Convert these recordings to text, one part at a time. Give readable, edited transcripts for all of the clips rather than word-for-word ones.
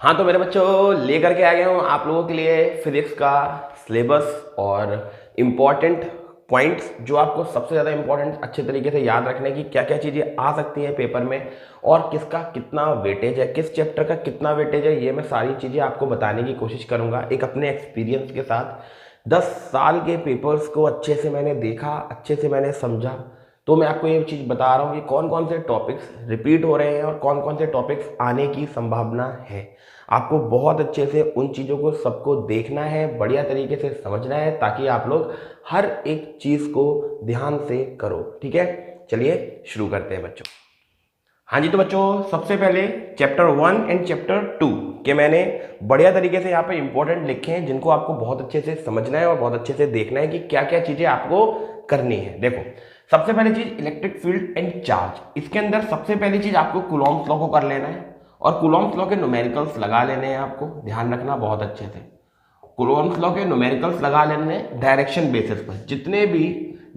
हाँ तो मेरे बच्चों लेकर के आ गया हूँ आप लोगों के लिए फिजिक्स का सिलेबस और इम्पॉर्टेंट पॉइंट्स जो आपको सबसे ज़्यादा इम्पॉर्टेंट अच्छे तरीके से याद रखने की क्या क्या चीज़ें आ सकती हैं पेपर में और किसका कितना वेटेज है, किस चैप्टर का कितना वेटेज है, ये मैं सारी चीज़ें आपको बताने की कोशिश करूँगा एक अपने एक्सपीरियंस के साथ। 10 साल के पेपर्स को अच्छे से मैंने देखा, अच्छे से मैंने समझा, तो मैं आपको ये चीज़ बता रहा हूँ कि कौन कौन से टॉपिक्स रिपीट हो रहे हैं और कौन कौन से टॉपिक्स आने की संभावना है। आपको बहुत अच्छे से उन चीज़ों को सबको देखना है, बढ़िया तरीके से समझना है ताकि आप लोग हर एक चीज़ को ध्यान से करो। ठीक है, चलिए शुरू करते हैं बच्चों। हाँ जी तो बच्चों सबसे पहले चैप्टर 1 एंड चैप्टर 2 के मैंने बढ़िया तरीके से यहाँ पे इंपॉर्टेंट लिखे हैं जिनको आपको बहुत अच्छे से समझना है और बहुत अच्छे से देखना है कि क्या क्या चीज़ें आपको करनी है। देखो सबसे पहली चीज़ इलेक्ट्रिक फील्ड एंड चार्ज। इसके अंदर सबसे पहली चीज़ आपको कूलॉम्स लॉ को कर लेना है और कूलॉम्स लॉ के न्यूमेरिकल्स लगा लेने हैं। आपको ध्यान रखना बहुत अच्छे से, कूलॉम्स लॉ के न्यूमेरिकल्स लगा लेने डायरेक्शन बेसिस पर, जितने भी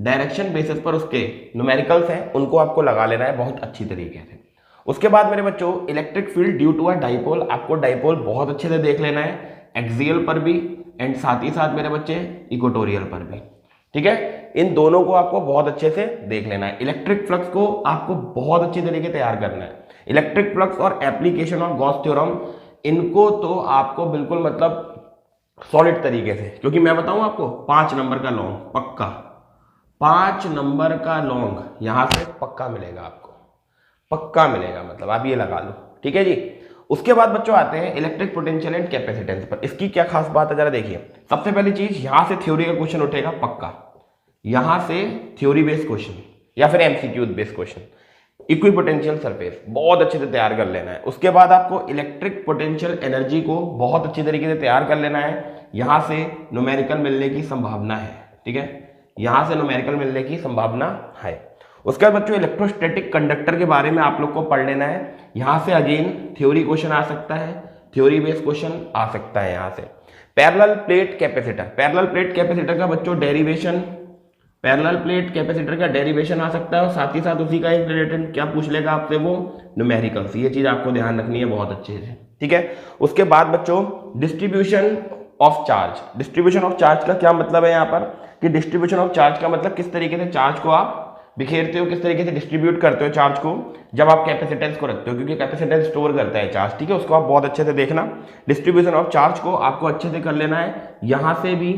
डायरेक्शन बेसिस पर उसके न्यूमेरिकल्स हैं उनको आपको लगा लेना है बहुत अच्छी तरीके से। उसके बाद मेरे बच्चों electric field due to a dipole, आपको डाइपोल बहुत अच्छे से देख लेना है, एक्सियल पर भी एंड साथ ही साथ मेरे बच्चे इक्वेटोरियल पर भी। ठीक है, इन दोनों को आपको बहुत अच्छे से देख लेना है। इलेक्ट्रिक फ्लक्स को आपको बहुत अच्छी तरीके तैयार करना है। इलेक्ट्रिक फ्लक्स और एप्लीकेशन ऑफ गॉस थ्योरम, इनको तो आपको बिल्कुल मतलब सॉलिड तरीके से, क्योंकि मैं बताऊं आपको 5 नंबर का लॉन्ग पक्का, 5 नंबर का लॉन्ग यहां से पक्का मिलेगा आपको, पक्का मिलेगा, मतलब आप ये लगा लो। ठीक है जी। उसके बाद बच्चों आते हैं इलेक्ट्रिक पोटेंशियल एंड कैपेसिटेंस पर। इसकी क्या खास बात है जरा देखिए। सबसे पहली चीज यहां से थ्योरी का क्वेश्चन उठेगा पक्का, यहां से थ्योरी बेस्ड क्वेश्चन या फिर MCQ based question. Equi potential surface बहुत अच्छे से तैयार कर लेना है। उसके बाद आपको इलेक्ट्रिक पोटेंशियल एनर्जी को बहुत अच्छी तरीके से तैयार कर लेना है, यहां से न्यूमेरिकल मिलने की संभावना है। ठीक है, यहां से न्यूमेरिकल मिलने की संभावना है। उसके बाद बच्चों इलेक्ट्रोस्टैटिक कंडक्टर के बारे में आप लोग को पढ़ लेना है। यहां से अगेन थ्योरी क्वेश्चन आ सकता है, थ्योरी बेस्ड क्वेश्चन आ सकता है यहां से। Parallel plate capacitor, parallel plate capacitor का बच्चों डेरिवेशन, पैरेलल प्लेट कैपेसिटर का डेरिवेशन आ सकता है और साथ ही साथ उसी का एक रिलेटेड क्या पूछ लेगा आपसे वो न्यूमेरिकल्स। ये चीज आपको ध्यान रखनी है बहुत अच्छे से। ठीक है, उसके बाद बच्चों distribution of charge. Distribution of charge का क्या मतलब है यहाँ पर कि डिस्ट्रीब्यूशन ऑफ चार्ज का मतलब किस तरीके से चार्ज को आप बिखेरते हो, किस तरीके से डिस्ट्रीब्यूट करते हो चार्ज को जब आप कैपेसिटेंस को रखते हो, क्योंकि कैपेसिटेंस स्टोर करता है चार्ज। ठीक है, उसको आप बहुत अच्छे से देखना। डिस्ट्रीब्यूशन ऑफ चार्ज को आपको अच्छे से कर लेना है, यहां से भी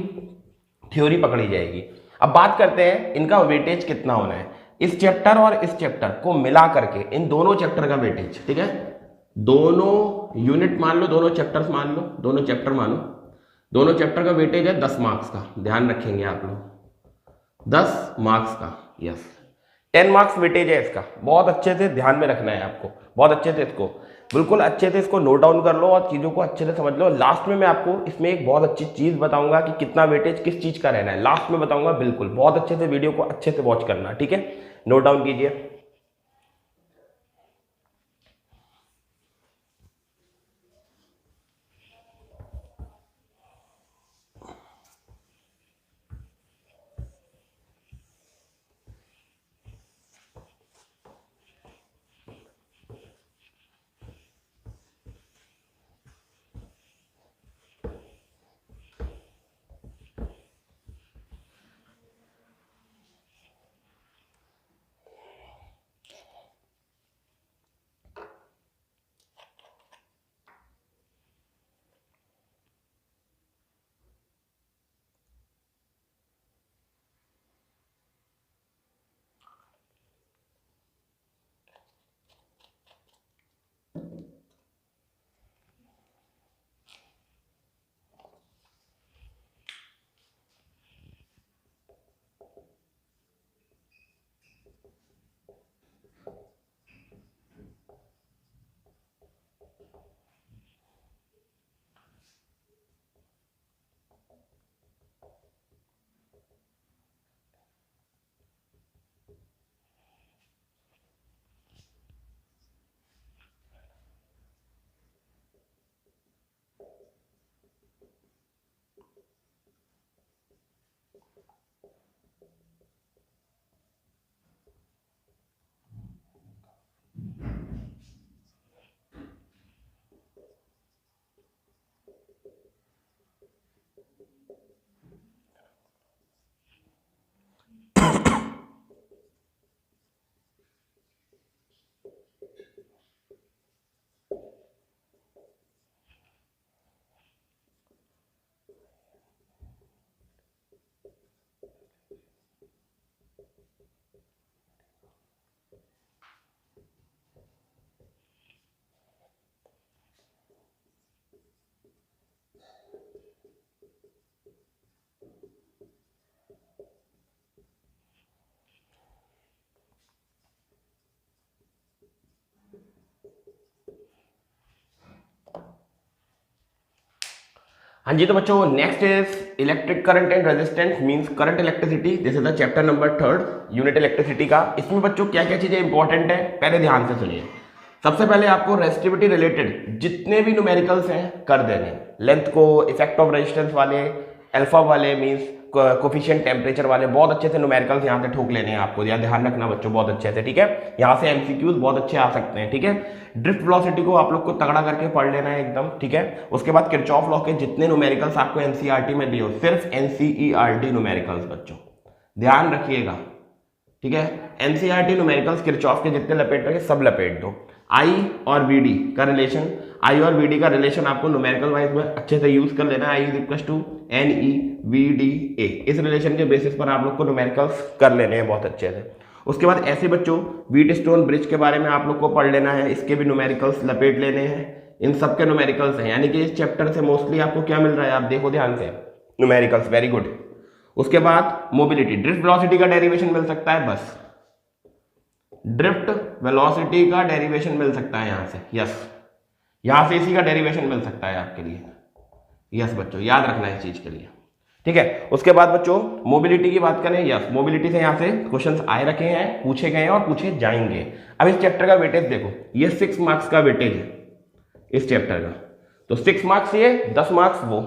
थ्योरी पकड़ी जाएगी। अब बात करते हैं इनका वेटेज कितना होना है। इस चैप्टर और इस चैप्टर को मिला करके इन दोनों चैप्टर का वेटेज, ठीक है, दोनों यूनिट मान लो, दोनों चैप्टर्स मान लो, दोनों चैप्टर मानो, दोनों चैप्टर का वेटेज है 10 मार्क्स का। ध्यान रखेंगे आप लोग, 10 मार्क्स का, यस 10 मार्क्स वेटेज है इसका। बहुत अच्छे से ध्यान में रखना है आपको, बहुत अच्छे से इसको बिल्कुल अच्छे से इसको नोट डाउन कर लो और चीज़ों को अच्छे से समझ लो। लास्ट में मैं आपको इसमें एक बहुत अच्छी चीज़ बताऊंगा कि कितना वेटेज किस चीज़ का रहना है, लास्ट में बताऊंगा। बिल्कुल बहुत अच्छे से वीडियो को अच्छे से वॉच करना, ठीक है, नोट डाउन कीजिए। हाँ जी, तो बच्चों next is electric current and resistance means current electricity. This is the chapter number 3 unit electricity का। इसमें बच्चों क्या क्या चीजें इंपॉर्टेंट है पहले ध्यान से सुनिए। सबसे पहले आपको रेजिस्टिविटी रिलेटेड जितने भी न्यूमेरिकल्स हैं कर देने, लेंथ को, इफेक्ट ऑफ रेजिस्टेंस वाले, अल्फा वाले मींस कोफिशिएंट टेम्परेचर वाले, बहुत अच्छे से न्यूमेरिकल्स यहाँ से ठोक लेने हैं आपको, यहाँ ध्यान रखना बच्चों बहुत अच्छे से, ठीक है। यहाँ से एमसीक्यूज बहुत अच्छे आ सकते हैं, ठीक है। ड्रिफ्ट वेलोसिटी को आप लोग को तगड़ा करके पढ़ लेना है एकदम, ठीक है। उसके बाद किरचॉफ लॉ के जितने न्यूमेरिकल्स आपको एनसीईआरटी में दिए हो, सिर्फ एनसीईआरटी न्यूमेरिकल्स बच्चों ध्यान रखिएगा, ठीक है। एनसीईआरटी न्यूमेरिकल्स किरचॉफ के जितने लपेट रहे सब लपेट दो। आई और वीडी का रिलेशन, आई और वीडी का रिलेशन आपको न्यूमेरिकल वाइज में अच्छे से यूज कर लेना है। I is equal to n e v d a, इस रिलेशन के बेसिस पर आप लोग को न्यूमेरिकल्स कर लेने हैं बहुत अच्छे से। उसके बाद ऐसे बच्चों व्हीटस्टोन ब्रिज के बारे में आप लोग को पढ़ लेना है, इसके भी न्यूमेरिकल्स लपेट लेने हैं, इन सब के न्यूमेरिकल्स हैं। यानी कि इस चैप्टर से मोस्टली आपको क्या मिल रहा है, आप देखो ध्यान से, न्यूमेरिकल्स, वेरी गुड। उसके बाद मोबिलिटी, ड्रिफ्ट वेलोसिटी का डेरिवेशन मिल सकता है, बस ड्रिफ्ट वेलोसिटी का डेरिवेशन मिल सकता है यहाँ से, यस, यहाँ से इसी का डेरिवेशन मिल सकता है आपके लिए, यस बच्चों याद रखना है इस चीज के लिए, ठीक है। उसके बाद बच्चों मोबिलिटी की बात करें, यस मोबिलिटी से यहाँ से क्वेश्चंस आए रखे हैं, पूछे गए हैं और पूछे जाएंगे। अब इस चैप्टर का वेटेज देखो, ये 6 मार्क्स का वेटेज है इस चैप्टर का, तो 6 मार्क्स ये, 10 मार्क्स वो।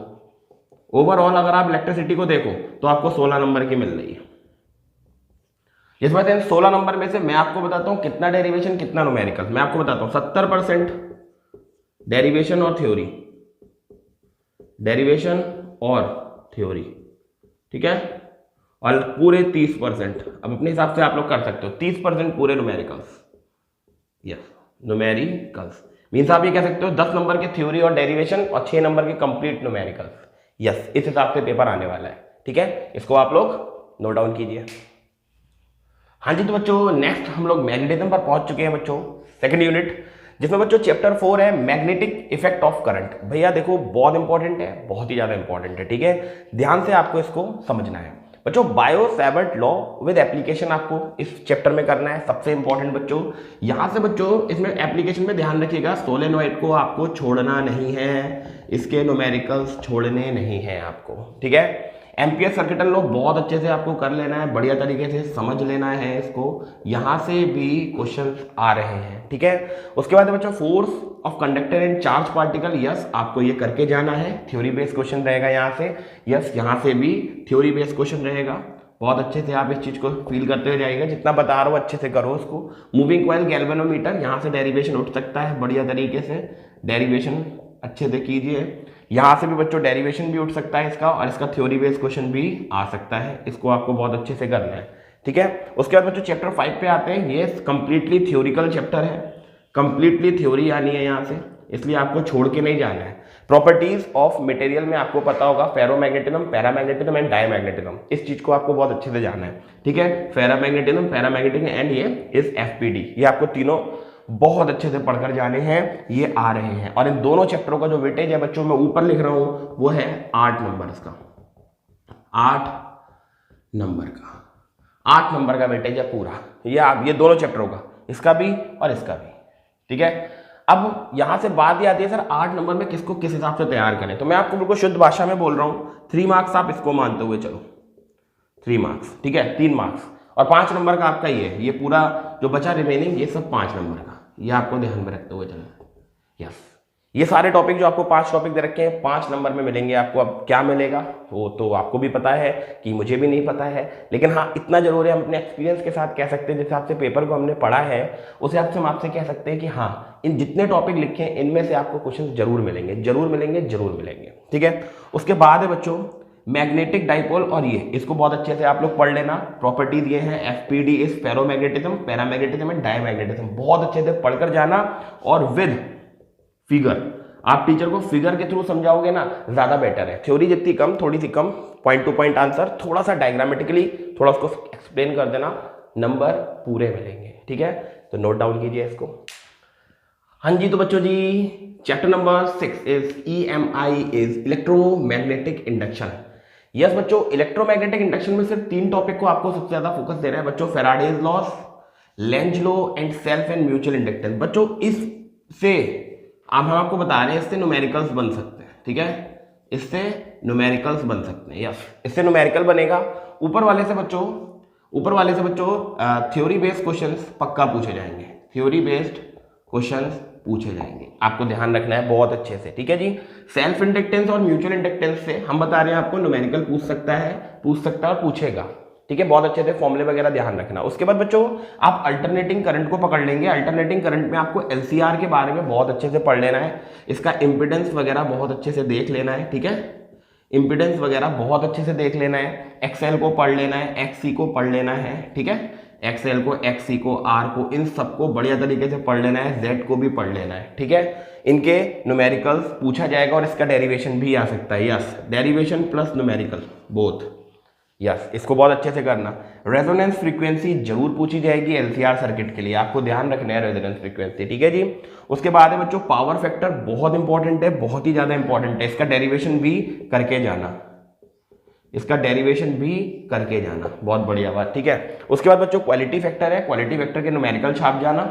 ओवरऑल अगर आप इलेक्ट्रिसिटी को देखो तो आपको 16 नंबर की मिल रही है। इसमें से 16 नंबर में से मैं आपको बताता हूं कितना डेरिवेशन कितना न्यूमेरिकल। मैं आपको बताता हूं 70% डेरिवेशन और थ्योरी, डेरिवेशन और थ्योरी, ठीक है, और पूरे 30%, अब अपने हिसाब से आप लोग कर सकते हो, 30% पूरे न्यूमेरिकल्स, यस न्यूमेरिकल्स मीन्स आप ये कह सकते हो 10 नंबर के थ्योरी और डेरिवेशन और 6 नंबर के कंप्लीट न्यूमेरिकल्स, यस इस हिसाब से पेपर आने वाला है, ठीक है। इसको आप लोग नोट डाउन कीजिए। हाँ जी, तो बच्चों नेक्स्ट हम लोग मैग्नेटिज्म पर पहुंच चुके हैं बच्चों, सेकंड यूनिट, जिसमें बच्चों चैप्टर 4 है मैग्नेटिक इफेक्ट ऑफ करंट। भैया देखो बहुत इंपॉर्टेंट है, बहुत ही ज्यादा इंपॉर्टेंट है, ठीक है, ध्यान से आपको इसको समझना है बच्चों। बायो-सैवर्ट लॉ विद एप्लीकेशन आपको इस चैप्टर में करना है, सबसे इंपॉर्टेंट बच्चों। यहां से बच्चों इसमें एप्लीकेशन में ध्यान रखिएगा, सोलेनॉइड को आपको छोड़ना नहीं है, इसके न्यूमेरिकल्स छोड़ने नहीं है आपको, ठीक है। एम्पियर सर्किटल लॉ बहुत अच्छे से आपको कर लेना है, बढ़िया तरीके से समझ लेना है इसको, यहां से भी क्वेश्चन आ रहे हैं, ठीक है। उसके बाद बच्चों force of conductor and charge particle, yes आपको ये करके जाना है, थ्योरी बेस्ड क्वेश्चन रहेगा यहाँ से, यस यहाँ से भी थ्योरी बेस्ड क्वेश्चन रहेगा। बहुत अच्छे से आप इस चीज को फील करते हुए जाइएगा, जितना बता रहा हूँ अच्छे से करो उसको। मूविंग कॉइल गैल्वेनोमीटर, यहाँ से डेरिवेशन उठ सकता है बढ़िया तरीके से, डेरिवेशन अच्छे से कीजिए। यहां से भी बच्चों डेरिवेशन भी उठ सकता है इसका, और इसका थ्योरी बेस्ड क्वेश्चन भी आ सकता है, इसको आपको बहुत अच्छे से करना है, ठीक है। उसके बाद बच्चों चैप्टर 5 पे आते हैं, ये कंप्लीटली थ्योरिकल चैप्टर है, कंप्लीटली थ्योरी आनी है यहाँ से, इसलिए आपको छोड़ के नहीं जाना है। प्रॉपर्टीज ऑफ मटेरियल में आपको पता होगा फेरोमैग्नेटिज्म, पैरामैग्नेटिज्म एंड डायमैग्नेटिज्म, इस चीज को आपको बहुत अच्छे से जाना है, ठीक है। फेरोमैग्नेटिज्म, पैरामैग्नेटिज्म एंड ये इज एफपीडी, ये आपको तीनों बहुत अच्छे से पढ़कर जाने हैं, ये आ रहे हैं। और इन दोनों चैप्टरों का जो वेटेज है बच्चों मैं ऊपर लिख रहा हूं वो है 8 नंबर का, 8 नंबर का, 8 नंबर का वेटेज है पूरा, ये दोनों चैप्टरों का, इसका भी और इसका भी, ठीक है। अब यहां से बात ये आती है सर 8 नंबर में किसको किस हिसाब से तैयार करें, तो मैं आपको बिल्कुल शुद्ध भाषा में बोल रहा हूं, 3 मार्क्स आप इसको मानते हुए चलो, 3 मार्क्स, ठीक है, 3 मार्क्स, और 5 नंबर का आपका ये पूरा जो बचा रिमेनिंग ये सब 5 नंबर का, ये आपको ध्यान में रखते हुए चलना, यस। ये सारे टॉपिक जो आपको 5 टॉपिक दे रखे हैं 5 नंबर में मिलेंगे आपको। अब क्या मिलेगा वो तो आपको भी पता है कि मुझे भी नहीं पता है, लेकिन हाँ इतना जरूर है, हम अपने एक्सपीरियंस के साथ कह सकते हैं, जिस हिसाब से पेपर को हमने पढ़ा है उस हिसाब से हम आपसे कह सकते हैं कि हाँ इन जितने टॉपिक लिखे हैं इनमें से आपको क्वेश्चन जरूर मिलेंगे, जरूर मिलेंगे, जरूर मिलेंगे, ठीक है। उसके बाद है बच्चों मैग्नेटिक डाइपोल और ये इसको बहुत अच्छे से आप लोग पढ़ लेना। प्रॉपर्टीज ये हैं, FPD is ferromagnetism, paramagnetism and diamagnetism, बहुत अच्छे से पढ़कर जाना। और विद फिगर, आप टीचर को फिगर के थ्रू समझाओगे ना ज्यादा बेटर है। थ्योरी जितनी कम, थोड़ी सी कम, पॉइंट टू पॉइंट आंसर, थोड़ा सा डायग्रामेटिकली थोड़ा उसको एक्सप्लेन कर देना, नंबर पूरे मिलेंगे। ठीक है, तो नोट डाउन कीजिए इसको। हाँ जी, तो बच्चों जी chapter number 6 is EMI is electromagnetic induction. Yes बच्चों, इलेक्ट्रोमैग्नेटिक इंडक्शन में सिर्फ 3 टॉपिक को आपको सबसे ज्यादा फोकस देना है बच्चों, Faraday's loss, Lenz law and self and mutual inductance. बच्चों इससे हम आपको बता रहे हैं इससे न्यूमेरिकल्स बन सकते हैं। ठीक है, इससे न्यूमेरिकल्स बन सकते हैं। यस, इससे न्यूमेरिकल बनेगा। ऊपर वाले से बच्चों थ्योरी बेस्ड क्वेश्चंस पक्का पूछे जाएंगे, थ्योरी बेस्ड क्वेश्चंस पूछे जाएंगे, आपको ध्यान रखना है बहुत अच्छे से। ठीक है जी, सेल्फ इंडक्टेंस और म्यूचुअल इंडक्टेंस से हम बता रहे हैं आपको न्यूमेरिकल पूछ सकता है और पूछेगा। ठीक है, बहुत अच्छे से फॉर्मूले वगैरह ध्यान रखना। उसके बाद बच्चों आप अल्टरनेटिंग करंट को पकड़ लेंगे। अल्टरनेटिंग करंट में आपको LCR के बारे में बहुत अच्छे से पढ़ लेना है, इसका इम्पिडेंस वगैरह बहुत अच्छे से देख लेना है। ठीक है, इम्पिडेंस वगैरह बहुत अच्छे से देख लेना है, XL को पढ़ लेना है, XC को पढ़ लेना है। ठीक है, XL को, XC को, R को, इन सबको बढ़िया तरीके से पढ़ लेना है, Z को भी पढ़ लेना है। ठीक है, इनके न्यूमेरिकल्स पूछा जाएगा और इसका डेरिवेशन भी आ सकता है। Yes, derivation plus numerical both. Yes, इसको बहुत अच्छे से करना। रेजोनेंस फ्रीक्वेंसी जरूर पूछी जाएगी LCR सर्किट के लिए, आपको ध्यान रखना है रेजोनेंस फ्रीक्वेंसी। ठीक है जी, उसके बाद है बच्चों पावर फैक्टर, बहुत इंपॉर्टेंट है, बहुत ही ज्यादा इंपॉर्टेंट है, इसका डेरिवेशन भी करके जाना, बहुत बढ़िया बात। ठीक है, उसके बाद बच्चों क्वालिटी फैक्टर है, क्वालिटी फैक्टर के न्यूमेरिकल छाप जाना।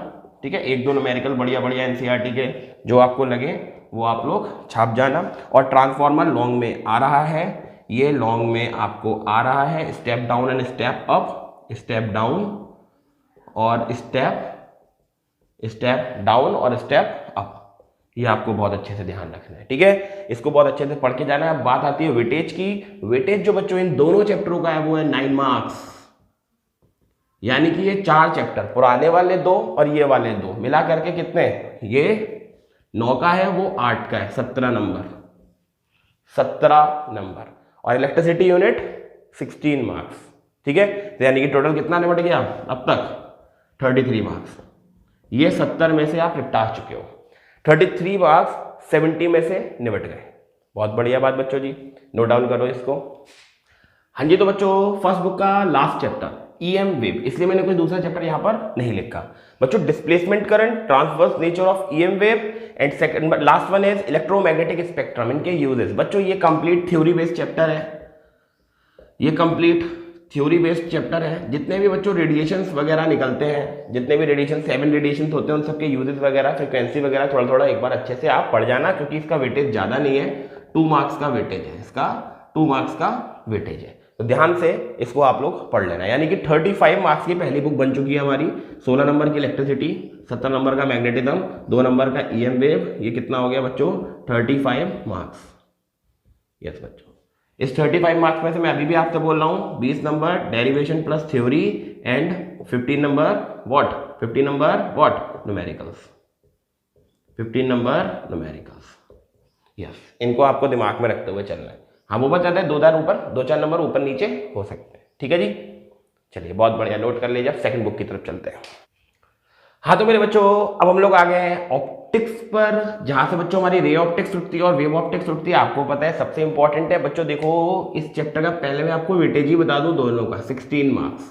ठीक है, 1-2 न्यूमेरिकल बढ़िया NCERT के जो आपको लगे वो आप लोग छाप जाना। और ट्रांसफॉर्मर लॉन्ग में आ रहा है, ये लॉन्ग में आपको आ रहा है, step down and step up, step down और स्टेप डाउन और स्टेप अप, ये आपको बहुत अच्छे से ध्यान रखना है। ठीक है, इसको बहुत अच्छे से पढ़ के जाना है। अब बात आती है वेटेज की। वेटेज जो बच्चों इन दोनों चैप्टरों का है वो है 9 मार्क्स, यानी कि ये 4 चैप्टर, पुराने वाले 2 और ये वाले 2 मिला करके कितने, ये 9 का है, वो 8 का है, 17 नंबर। और इलेक्ट्रिसिटी यूनिट 16 मार्क्स। ठीक है, तो यानी कि टोटल कितना निपट गया अब तक, 33 मार्क्स। ये 70 में से आप निपटा चुके हो, 33 मार्क्स 70 में से निपट गए, बहुत बढ़िया बात बच्चों जी, नोट डाउन करो इसको। हाँ जी, तो बच्चों फर्स्ट बुक का लास्ट चैप्टर EM वेव, इसलिए मैंने कोई दूसरा चैप्टर यहां पर नहीं लिखा बच्चों। Displacement current, transverse nature of EM wave and second last one is electromagnetic spectrum, इनके यूजेस। बच्चों ये कंप्लीट थ्योरी बेस्ड चैप्टर है, जितने भी बच्चों रेडिएशंस वगैरह निकलते हैं, जितने भी रेडिएशन 7 रेडिएशन होते हैं, उन सबके यूजेस वगैरह, फ्रिक्वेंसी वगैरह थोड़ा थोड़ा एक बार अच्छे से आप पढ़ जाना, क्योंकि इसका वेटेज ज्यादा नहीं है, 2 मार्क्स का वेटेज है, इसका 2 मार्क्स का वेटेज है। तो ध्यान से इसको आप लोग पढ़ लेना, यानी कि 35 मार्क्स की पहली बुक बन चुकी है हमारी। 16 नंबर की इलेक्ट्रिसिटी, 17 नंबर का मैग्नेटिज्म, 2 नंबर का EM वेव, ये कितना हो गया बच्चों 35 मार्क्स। यस बच्चों, इस 35 मार्क्स में से मैं अभी भी आपसे बोल रहा हूँ 20 number derivation plus theory and 15 number what numericals, 15 number numericals. Yes, इनको आपको दिमाग में रखते हुए चलना है। हाँ, वो बताते हैं 2-4 नंबर ऊपर नीचे हो सकते हैं। ठीक है जी, चलिए बहुत बढ़िया, नोट कर लीजिए। अब सेकंड बुक की तरफ चलते हैं। हाँ तो मेरे बच्चों, अब हम लोग आ गए हैं ऑप्टिक्स पर, जहां से बच्चों हमारी रे ऑप्टिक्स उठती है और वेव ऑप्टिक्स उठती है। आपको पता है सबसे इंपॉर्टेंट है बच्चों, देखो इस चैप्टर का पहले मैं आपको वेटेज ही बता दूं दोनों का, 16 मार्क्स,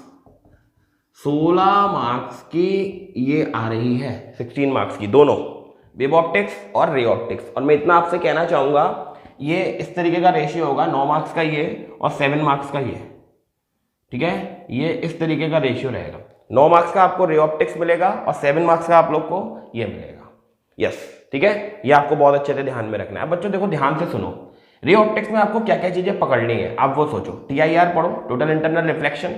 16 मार्क्स की ये आ रही है, 16 मार्क्स की दोनों, वेव ऑप्टिक्स और रे ऑप्टिक्स। और मैं इतना आपसे कहना चाहूंगा, ये इस तरीके का रेशियो होगा, 9 मार्क्स का ये और 7 मार्क्स का ये। ठीक है, ये इस तरीके का रेशियो रहेगा, 9 मार्क्स का आपको रे ऑप्टिक्स मिलेगा और 7 मार्क्स का आप लोग को ये मिलेगा। यस, ठीक है, ये आपको बहुत अच्छे से ध्यान में रखना है। बच्चों देखो ध्यान से सुनो, रे ऑप्टिक्स में आपको क्या क्या चीजें पकड़नी है आप वो सोचो। TIR पढ़ो, टोटल इंटरनल रिफ्लेक्शन,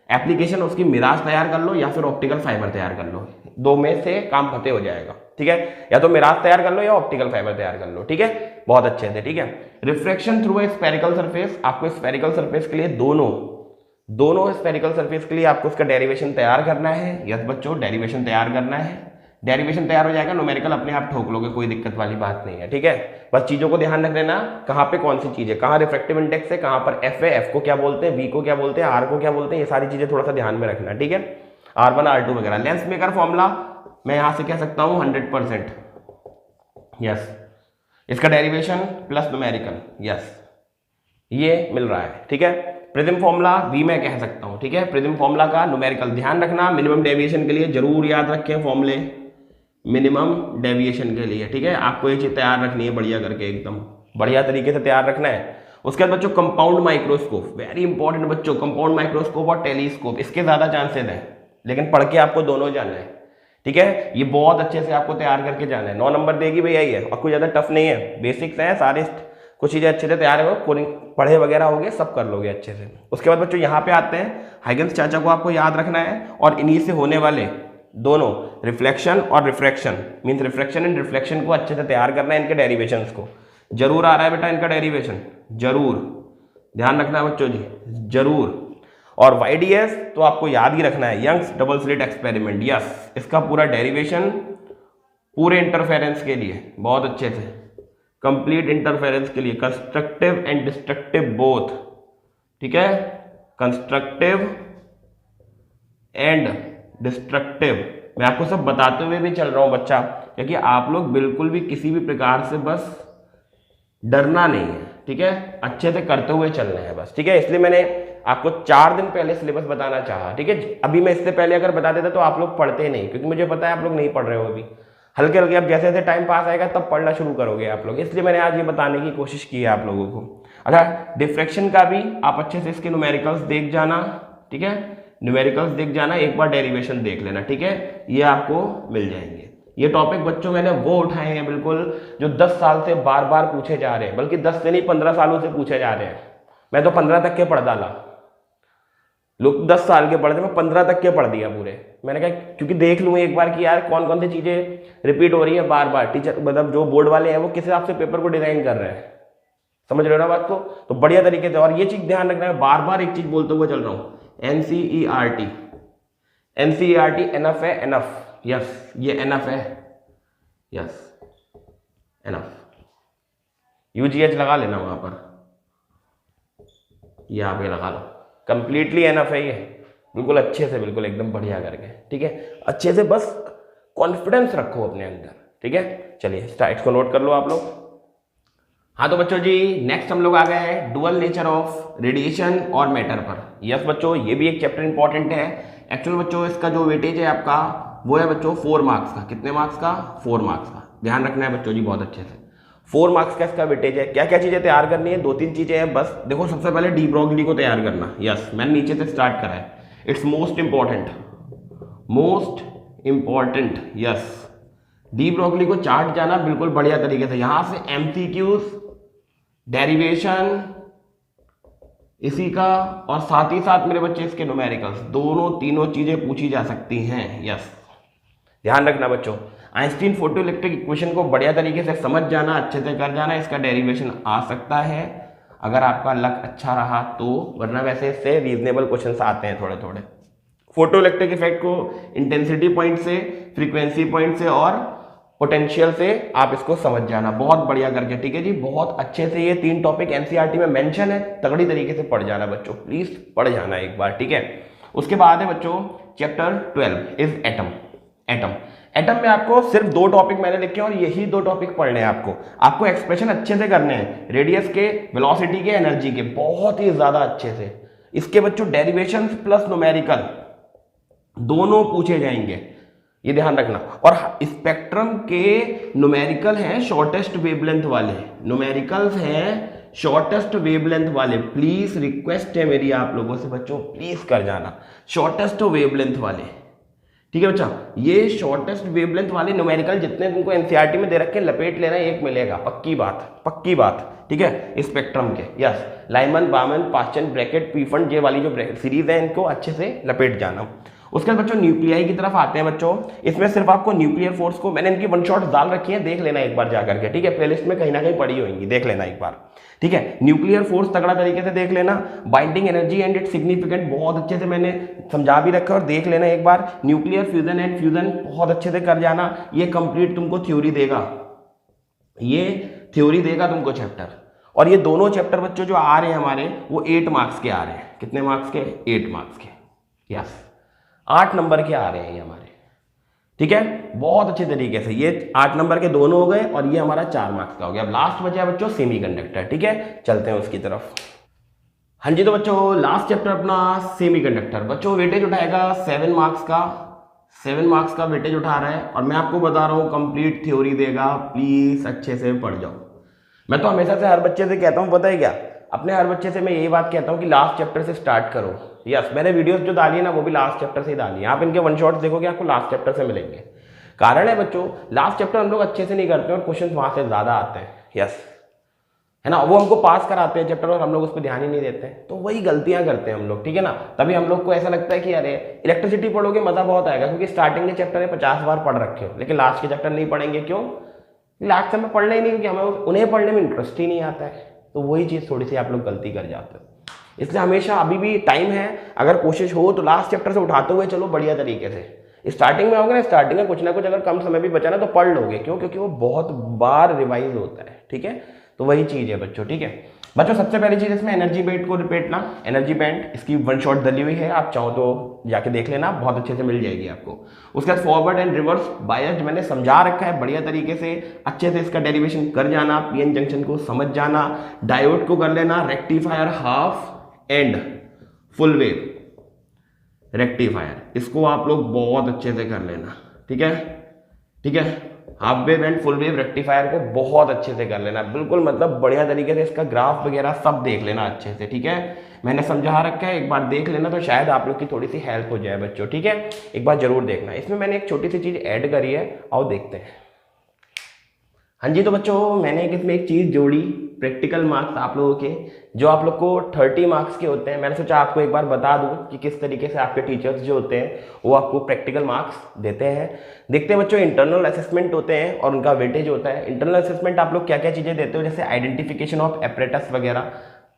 एप्लीकेशन उसकी मिराज तैयार कर लो या फिर ऑप्टिकल फाइबर तैयार कर लो, 2 में से काम फतेह हो जाएगा। ठीक है, या तो मिराज तैयार कर लो या ऑप्टिकल फाइबर तैयार कर लो। ठीक है, बहुत अच्छे से। ठीक है, refraction through a spherical surface, आपको स्फेरिकल सरफेस के लिए दोनों स्फेरिकल सरफेस के लिए आपको उसका डेरिवेशन तैयार करना है। यस बच्चों, डेरिवेशन तैयार करना है। डेरिवेशन तैयार हो जाएगा, न्यूमेरिकल अपने आप ठोक लोगे, कोई दिक्कत वाली बात नहीं है, ठीक है। बस चीजों को ध्यान रख लेना, कहाँ पे कौन सी चीज है, कहाँ रिफ्रैक्टिव इंडेक्स है, कहाँ पर एफ है, एफ को क्या बोलते हैं, वी को क्या बोलते हैं, आर को क्या बोलते हैं, ये सारी चीजें थोड़ा सा ध्यान में रखना, ठीक है। R1 R2 वगैरह। लेंस मेकर फॉर्मूला मैं यहां से कह सकता हूं 100%, यस। इसका डेरिवेशन प्लस न्यूमेरिकल, यस, ये मिल रहा है, ठीक है। प्रिज्म फॉर्मूला भी मैं कह सकता हूं, ठीक है। प्रिज्म फॉर्मूला का न्यूमेरिकल ध्यान रखना, मिनिमम डेविएशन के लिए जरूर याद रखें फॉर्मूले, मिनिमम डेविएशन के लिए, ठीक है। आपको ये चीज तैयार रखनी है बढ़िया करके, एकदम बढ़िया तरीके से तैयार रखना है। उसके बाद बच्चों कंपाउंड माइक्रोस्कोप, वेरी इंपॉर्टेंट बच्चों, कंपाउंड माइक्रोस्कोप और टेलीस्कोप, इसके ज्यादा चांसेस हैं, लेकिन पढ़ के आपको दोनों जाना है, ठीक है। ये बहुत अच्छे से आपको तैयार करके जाना है, 9 नंबर देगी भैया ये, और कोई ज्यादा टफ नहीं है, बेसिक्स हैं सारे, कुछ चीजें अच्छे से तैयार हो, पढ़े वगैरह होगे, सब कर लोगे अच्छे से। उसके बाद बच्चों यहाँ पे आते हैं, हाइगन्स चाचा को आपको याद रखना है, और इन्हीं से होने वाले दोनों रिफ्लेक्शन और refraction, means refraction and reflection को अच्छे से तैयार करना है, इनके डेरिवेशंस को। जरूर आ रहा है बेटा इनका डेरिवेशन, जरूर ध्यान रखना है बच्चों जी, जरूर। और YDS तो आपको याद ही रखना है, Young's double slit experiment, yes, इसका पूरा डेरिवेशन पूरे इंटरफेरेंस के लिए बहुत अच्छे से, कंप्लीट इंटरफेरेंस के लिए, कंस्ट्रक्टिव एंड डिस्ट्रक्टिव बोथ, ठीक है, कंस्ट्रक्टिव एंड डिस्ट्रक्टिव। मैं आपको सब बताते हुए भी चल रहा हूं बच्चा, क्योंकि आप लोग बिल्कुल भी किसी भी प्रकार से बस डरना नहीं है, ठीक है, अच्छे से करते हुए चलना है बस, ठीक है। इसलिए मैंने आपको 4 दिन पहले सिलेबस बताना चाहा, ठीक है। अभी मैं इससे पहले अगर बता देता तो आप लोग पढ़ते नहीं, क्योंकि मुझे पता है आप लोग नहीं पढ़ रहे हो अभी, हल्के हल्के, अब जैसे जैसे टाइम पास आएगा तब पढ़ना शुरू करोगे आप लोग, इसलिए मैंने आज ये बताने की कोशिश की है आप लोगों को। अच्छा, डिफ्रैक्शन का भी आप अच्छे से इसके न्यूमेरिकल्स देख जाना, ठीक है, न्यूमेरिकल्स देख जाना, एक बार डेरिवेशन देख लेना, ठीक है, ये आपको मिल जाएंगे। ये टॉपिक बच्चों मैंने वो उठाए हैं बिल्कुल जो 10 साल से बार बार पूछे जा रहे हैं, बल्कि 10 से नहीं 15 सालों से पूछे जा रहे हैं। मैं तो 15 तक के पढ़ डाला, लोग 10 साल के पढ़ते, मैं 15 तक के पढ़ दिया पूरे। मैंने कहा क्योंकि देख लूँ एक बार कि यार कौन कौन सी चीजें रिपीट हो रही है बार बार, टीचर मतलब जो बोर्ड वाले हैं वो किस हिसाब से पेपर को डिजाइन कर रहे हैं, समझ रहे हो ना बात को, तो बढ़िया तरीके से। और ये चीज ध्यान रखना है, बार बार एक चीज बोलते हुए चल रहा हूँ, NCERT, NCERT एनफ है, एनफ, यस, ये एनफ है, यस, एनफ, UGH लगा लेना वहां पर, ये आप ये लगा लो, कंप्लीटली एनफ है ये, बिल्कुल अच्छे से, बिल्कुल एकदम बढ़िया करके, ठीक है, अच्छे से, बस कॉन्फिडेंस रखो अपने अंदर, ठीक है। चलिए स्टार्ट को नोट कर लो आप लोग। हाँ तो बच्चों जी, नेक्स्ट हम लोग आ गए हैं डुअल नेचर ऑफ रेडिएशन और मैटर पर। यस बच्चों, ये भी एक चैप्टर इंपॉर्टेंट है। एक्चुअल बच्चों इसका जो वेटेज है आपका वो है बच्चों 4 मार्क्स का। कितने मार्क्स का? 4 मार्क्स का। ध्यान रखना है बच्चों जी बहुत अच्छे से, 4 मार्क्स का इसका वेटेज है। क्या क्या चीजें तैयार करनी है? 2-3 चीजें हैं बस। देखो सबसे पहले डी ब्रोगली को तैयार करना। यस, मैंने नीचे से स्टार्ट करा है, it's most important, most important. Yes, de Broglie को चार्ट जाना बिल्कुल बढ़िया तरीके से, यहां से एमसीक्यूज, डेरिवेशन इसी का, और साथ ही साथ मेरे बच्चे इसके न्यूमेरिकल्स, दोनों तीनों चीजें पूछी जा सकती हैं। यस, ध्यान रखना बच्चों। आइंस्टीन फोटोइलेक्ट्रिक इक्वेशन को बढ़िया तरीके से समझ जाना, अच्छे से कर जाना। इसका डेरिवेशन आ सकता है अगर आपका लक अच्छा रहा तो, वरना वैसे इससे रीजनेबल क्वेश्चंस आते हैं थोड़े थोड़े। फोटोइलेक्ट्रिक इफेक्ट को इंटेंसिटी पॉइंट से, फ्रीक्वेंसी पॉइंट से और पोटेंशियल से आप इसको समझ जाना बहुत बढ़िया करके, ठीक है जी। बहुत अच्छे से ये 3 टॉपिक एनसीईआरटी में मेंशन है, तगड़ी तरीके से पढ़ जाना बच्चों, प्लीज पढ़ जाना एक बार, ठीक है। उसके बाद है बच्चों चैप्टर 12 इज एटम। एटम में आपको सिर्फ 2 टॉपिक मैंने लिखे और यही 2 टॉपिक पढ़ने हैं आपको एक्सप्रेशन अच्छे से करने हैं, रेडियस के, वेलोसिटी के, एनर्जी के, बहुत ही ज्यादा अच्छे से। इसके बच्चों डेरिवेशन प्लस न्यूमेरिकल दोनों पूछे जाएंगे, ये ध्यान रखना। और स्पेक्ट्रम के न्यूमेरिकल हैं शॉर्टेस्ट वेवलेंथ वाले, न्यूमेरिकल्स हैं शॉर्टेस्ट वेवलेंथ वाले। प्लीज रिक्वेस्ट है मेरी आप लोगों से बच्चों, प्लीज कर जाना शॉर्टेस्ट वेवलेंथ वाले, ठीक है बच्चा। ये शॉर्टेस्ट वेवलेंथ वाले न्यूमेरिकल जितने तुमको एनसीईआरटी में दे रखे लपेट लेना, एक मिलेगा, पक्की बात, ठीक है। स्पेक्ट्रम के, यस, लाइमन, बामन, पास्चन, ब्रैकेट, पीफंड, ये वाली जो सीरीज है इनको अच्छे से लपेट जाना। उसके बाद बच्चों न्यूक्लियाई की तरफ आते हैं बच्चों। इसमें सिर्फ आपको न्यूक्लियर फोर्स को, मैंने इनकी वन शॉट डाल रखी है, देख लेना एक बार जा करके, ठीक है, प्लेलिस्ट में कहीं ना कहीं पड़ी होंगी, देख लेना एक बार, ठीक है। न्यूक्लियर फोर्स तगड़ा तरीके से देख लेना, binding energy and it significant बहुत अच्छे से मैंने समझा भी रखा है, और देख लेना एक बार। न्यूक्लियर फ्यूजन एंड फ्यूजन बहुत अच्छे से कर जाना, ये कंप्लीट तुमको थ्योरी देगा, ये थ्योरी देगा तुमको चैप्टर। और ये दोनों चैप्टर बच्चों जो आ रहे हैं हमारे, वो 8 मार्क्स के आ रहे हैं। कितने मार्क्स के? 8 मार्क्स के, यस, 8 नंबर के आ रहे हैं ये हमारे, ठीक है, बहुत अच्छे तरीके से। ये 8 नंबर के दोनों हो गए, और ये हमारा 4 मार्क्स का हो गया। अब लास्ट बचा है बच्चों सेमीकंडक्टर, ठीक है, चलते हैं उसकी तरफ। हाँ जी, तो बच्चों लास्ट चैप्टर अपना सेमीकंडक्टर। बच्चों वेटेज उठाएगा 7 मार्क्स का, 7 मार्क्स का वेटेज उठा रहा है, और मैं आपको बता रहा हूँ कंप्लीट थ्योरी देगा, प्लीज अच्छे से पढ़ जाओ। मैं तो हमेशा से हर बच्चे से कहता हूँ, पता है क्या, अपने हर बच्चे से मैं यही बात कहता हूँ कि लास्ट चैप्टर से स्टार्ट करो। यस, मैंने वीडियोस जो डाली है ना, वो भी लास्ट चैप्टर से ही डाली है। आप इनके वन शॉट्स देखोगे, आपको लास्ट चैप्टर से मिलेंगे। कारण है बच्चों, लास्ट चैप्टर हम लोग अच्छे से नहीं करते और क्वेश्चन वहां से ज्यादा आते हैं, यस, है ना, वो हमको पास कराते हैं चैप्टर और हम लोग उस पर ध्यान ही नहीं देते हैं, तो वही गलतियां करते हैं हम लोग, ठीक है ना। तभी हम लोग को ऐसा लगता है कि अरे इलेक्ट्रिसिटी पढ़ोगे मजा बहुत आएगा, क्योंकि स्टार्टिंग के चैप्टर है 50 बार पढ़ रखे हो, लेकिन लास्ट के चैप्टर नहीं पढ़ेंगे। क्यों? लास्ट में पढ़ना ही नहीं, क्योंकि हमें उन्हें पढ़ने में इंटरेस्ट ही नहीं आता है। तो वही चीज़ थोड़ी सी आप लोग गलती कर जाते हो। इसलिए हमेशा अभी भी टाइम है, अगर कोशिश हो तो लास्ट चैप्टर से उठाते हुए चलो बढ़िया तरीके से। स्टार्टिंग में होगा ना, स्टार्टिंग में कुछ ना कुछ अगर कम समय भी बचा ना तो पढ़ लोगे। क्यों? क्योंकि वो बहुत बार रिवाइज होता है, ठीक है। तो वही चीज़ है बच्चों, ठीक है। बच्चों सबसे पहली चीज़ इसमें एनर्जी बैंड को रिपीटना। एनर्जी बैंड इसकी वन शॉट डली हुई है, आप चाहो तो जाके देख लेना, बहुत अच्छे से मिल जाएगी आपको। उसके बाद फॉरवर्ड एंड रिवर्स बायस मैंने समझा रखा है बढ़िया तरीके से, अच्छे से इसका डेरिवेशन कर जाना, पीएन जंक्शन को समझ जाना, डायोड को कर लेना, rectifier half and full wave rectifier, इसको आप लोग बहुत अच्छे से कर लेना, ठीक है, ठीक है। Half wave and full wave rectifier को बहुत अच्छे से कर लेना, बिल्कुल मतलब बढ़िया तरीके से इसका ग्राफ वगैरह सब देख लेना अच्छे से, ठीक है। मैंने समझा रखा है, एक बार देख लेना तो शायद आप लोग की थोड़ी सी हेल्प हो जाए बच्चों, ठीक है। एक बार जरूर देखना। इसमें मैंने एक छोटी सी चीज ऐड करी है, आओ देखते हैं। हाँ जी, तो बच्चों मैंने इसमें एक चीज जोड़ी, प्रैक्टिकल मार्क्स आप लोगों के, जो आप लोग को 30 मार्क्स के होते हैं। मैंने सोचा आपको एक बार बता दूं कि किस तरीके से आपके टीचर्स जो होते हैं वो आपको प्रैक्टिकल मार्क्स देते हैं। देखते हैं बच्चों, इंटरनल असेसमेंट होते हैं और उनका वेटेज होता है। इंटरनल असेसमेंट आप लोग क्या क्या चीज़ें देते हो, जैसे आइडेंटिफिकेशन ऑफ एपरेटस वगैरह,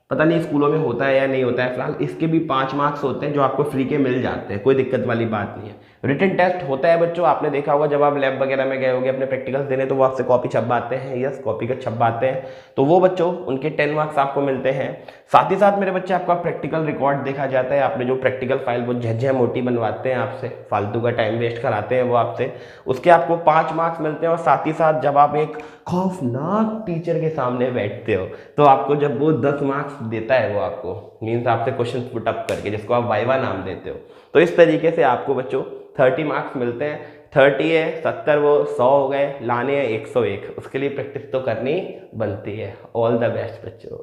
पता नहीं स्कूलों में होता है या नहीं होता है। फिलहाल इसके भी 5 मार्क्स होते हैं जो आपको फ्री के मिल जाते हैं, कोई दिक्कत वाली बात नहीं है। रिटन टेस्ट होता है बच्चों, आपने देखा होगा जब आप लैब वगैरह में गए होंगे अपने प्रैक्टिकल्स देने, तो वो आपसे कॉपी छपवाते हैं, यस, कॉपी का छपवाते हैं, तो वो बच्चों उनके 10 मार्क्स आपको मिलते हैं। साथ ही साथ मेरे बच्चे आपका प्रैक्टिकल रिकॉर्ड देखा जाता है, आपने जो प्रैक्टिकल फाइल वो झझ मोटी बनवाते हैं आपसे, फालतू का टाइम वेस्ट कराते हैं वो आपसे, उसके आपको 5 मार्क्स मिलते हैं। और साथ ही साथ जब आप एक खौफनाक टीचर के सामने बैठते हो तो आपको जब वो 10 मार्क्स देता है, वो आपको मीन्स आपसे क्वेश्चन पुट अप करके, जिसको आप वाइवा नाम देते हो, तो इस तरीके से आपको बच्चों 30 मार्क्स मिलते हैं। 30 है 70, वो 100 हो गए, लाने हैं 101, उसके लिए प्रैक्टिस तो करनी बनती है। ऑल द बेस्ट बच्चों।